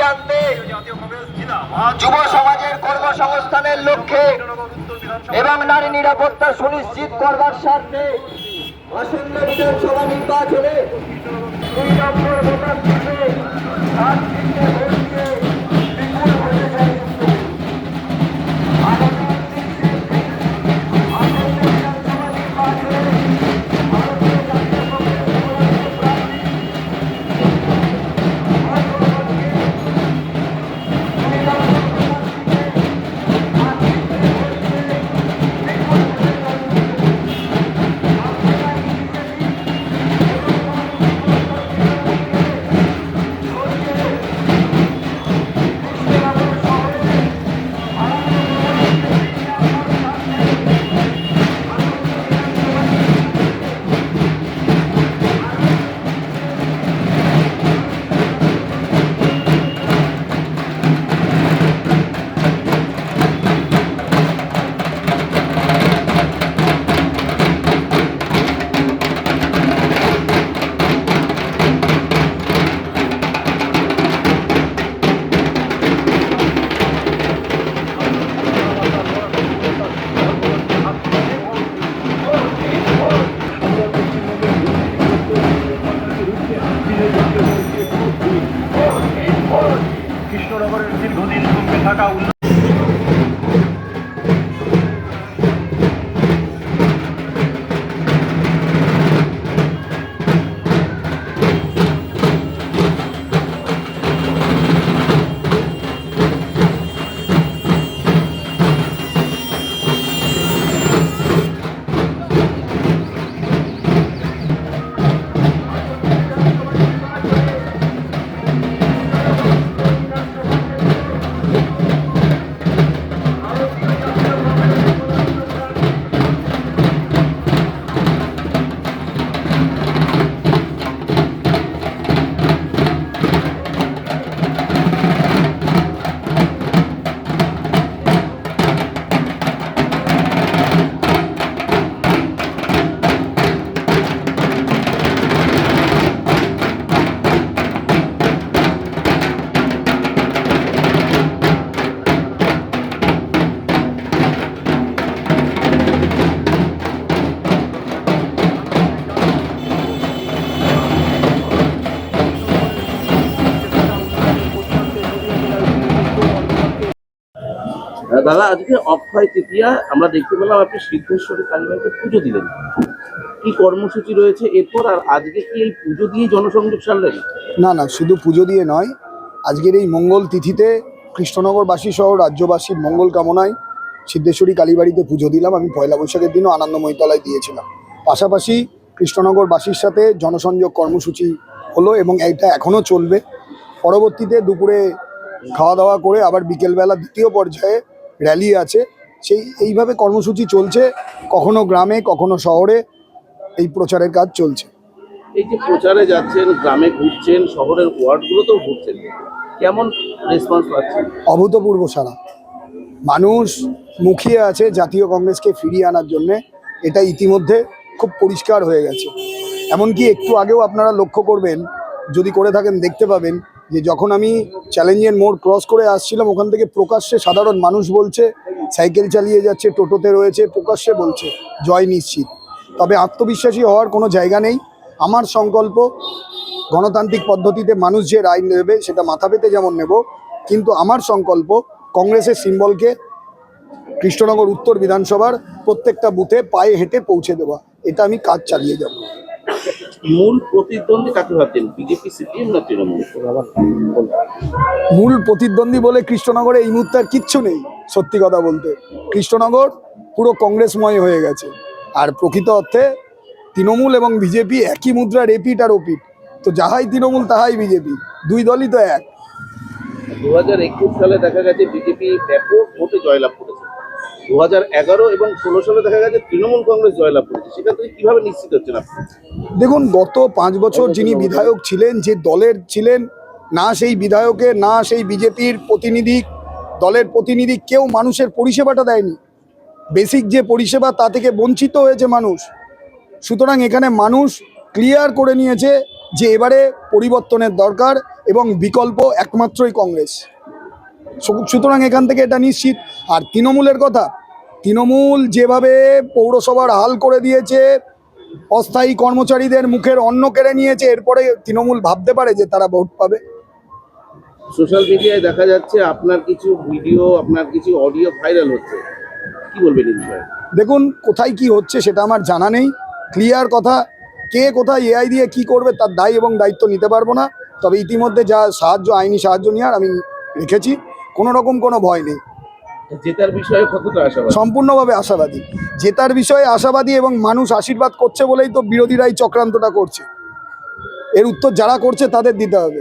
প্রান্তে যুব সমাজের কর্মসংস্থানের লক্ষ্যে এবং নারী নিরাপত্তা সুনিশ্চিত করবার স্বার্থে আসন্ন বিধানসভা নির্বাচনে 2 নম্বর ভোটার থেকে কৃষ্ণনগরের দীর্ঘদিন কমতে থাকা দাদা, আজকে অক্ষয় তৃতীয়া, আমরা দেখতে পেলাম আপনি সিদ্ধেশ্বরী কালীমাকে পুজো দিলেন। কি কর্মসূচি রয়েছে এরপর? আর আজকে কি এই পুজো দিয়ে জনসংযোগ সারলেন? না না, শুধু পুজো দিয়ে নয়, আজকের এই মঙ্গল তিথিতে কৃষ্ণনগরবাসী সহ রাজ্যবাসীর মঙ্গল কামনায় সিদ্ধেশ্বরী কালীবাড়িতে পুজো দিলাম। আমি পয়লা বৈশাখের দিনও আনন্দময়ীতলায় দিয়েছিলাম। পাশাপাশি কৃষ্ণনগরবাসীর সাথে জনসংযোগ কর্মসূচি হলো এবং এটা এখনও চলবে। পরবর্তীতে দুপুরে খাওয়া দাওয়া করে আবার বিকেলবেলা দ্বিতীয় পর্যায়ে র্যালি আছে। এইভাবে কর্মসূচি চলছে, কখনো গ্রামে কখনো শহরে এই প্রচারের কাজ চলছে। এই যে প্রচারে যাচ্ছেন, গ্রামে ঘুরছেন, শহরের ওয়ার্ডগুলোতেও ঘুরছেন, কেমন রেসপন্স পাচ্ছেন? অভূতপূর্ব সাড়া। মানুষ মুখিয়ে আছে জাতীয় কংগ্রেসকে ফিরিয়ে আনার জন্য। এটা ইতিমধ্যে খুব পরিষ্কার হয়ে গেছে। এমনকি একটু আগেও আপনারা লক্ষ্য করবেন, যদি করে থাকেন দেখতে পাবেন যে যখন আমি চ্যালেঞ্জের মোড় ক্রস করে আসছিলাম, ওখান থেকে প্রকাশ্যে সাধারণ মানুষ বলছে, সাইকেল চালিয়ে যাচ্ছে, টোটোতে রয়েছে, প্রকাশ্যে বলছে জয় নিশ্চিত। তবে আত্মবিশ্বাসী হওয়ার কোনো জায়গা নেই। আমার সংকল্প, গণতান্ত্রিক পদ্ধতিতে মানুষ যে রায় নেবে সেটা মাথা পেতে যেমন নেব, কিন্তু আমার সংকল্প কংগ্রেসের সিম্বলকে কৃষ্ণনগর উত্তর বিধানসভার প্রত্যেকটা বুথে পায়ে হেঁটে পৌঁছে দেওয়া। এটা আমি কাজ চালিয়ে যাব। মূল প্রতিদ্বন্দ্বী কাকে ভাবছেন, বিজেপি, সিপিএম না তৃণমূল? মূল প্রতিদ্বন্দ্বী বলে কৃষ্ণনগরে এই মুহূর্তে আর কিচ্ছু নেই। সত্যি কথা বলতে কৃষ্ণনগর পুরো কংগ্রেসময় হয়ে গেছে। আর প্রকৃত অর্থে তৃণমূল এবং বিজেপি একই মুদ্রার এপিট আর ওপিট। তো যাহাই তৃণমূল তাহাই বিজেপি, দুই দলই তো এক। 2021 সালে দেখা গেছে বিজেপি ব্যাপক ভোটে জয়লাভ করেছে। 2011 এবং 16 সালে দেখা গেছে তৃণমূল কংগ্রেস জয়লাভ করেছে। সেটা থেকে কিভাবে নিশ্চিত হচ্ছেন আপনি? দেখুন, গত 5 বছর যিনি বিধায়ক ছিলেন, যে দলের ছিলেন, না সেই বিধায়কের না সেই বিজেপির প্রতিনিধি, দলের প্রতিনিধি কেউ মানুষের পরিষেবাটা দেয়নি। বেসিক যে পরিষেবা তা থেকে বঞ্চিত হয়েছে মানুষ। সুতরাং এখানে মানুষ ক্লিয়ার করে নিয়েছে যে এবারে পরিবর্তনের দরকার এবং বিকল্প একমাত্রই কংগ্রেস। সুতরাং এখান থেকে এটা নিশ্চিত। আর তৃণমূলের কথা, তৃণমূল যেভাবে পৌরসভার হাল করে দিয়েছে, অস্থায়ী কর্মচারীদের মুখের অন্ন কেড়ে নিয়েছে, এরপরে তৃণমূল ভাবতে পারে যে তারা ভোট পাবে? সোশ্যাল মিডিয়ায় দেখা যাচ্ছে আপনার কিছু ভিডিও, আপনার কিছু অডিও ভাইরাল হচ্ছে, কি বলবেন এই বিষয়ে? দেখুন, কোথায় কি হচ্ছে সেটা আমার জানা নেই। ক্লিয়ার কথা, কে কোথায় এআই দিয়ে কি করবে তার দায় এবং দায়িত্ব নিতে পারবো না। তবে ইতিমধ্যে যা সাহায্য, আইনি সাহায্য নেওয়ার আমি রেখেছি, কোনো রকম কোনো ভয় নেই। জেতার বিষয়ে কতটা আশাবাদী? সম্পূর্ণভাবে আশাবাদী। জেতার বিষয়ে আশাবাদী এবং মানুষ আশীর্বাদ করছে বলেই তো বিরোধীরা এই চক্রান্তটা করছে। এর উত্তর যারা করছে তাদের দিতে হবে।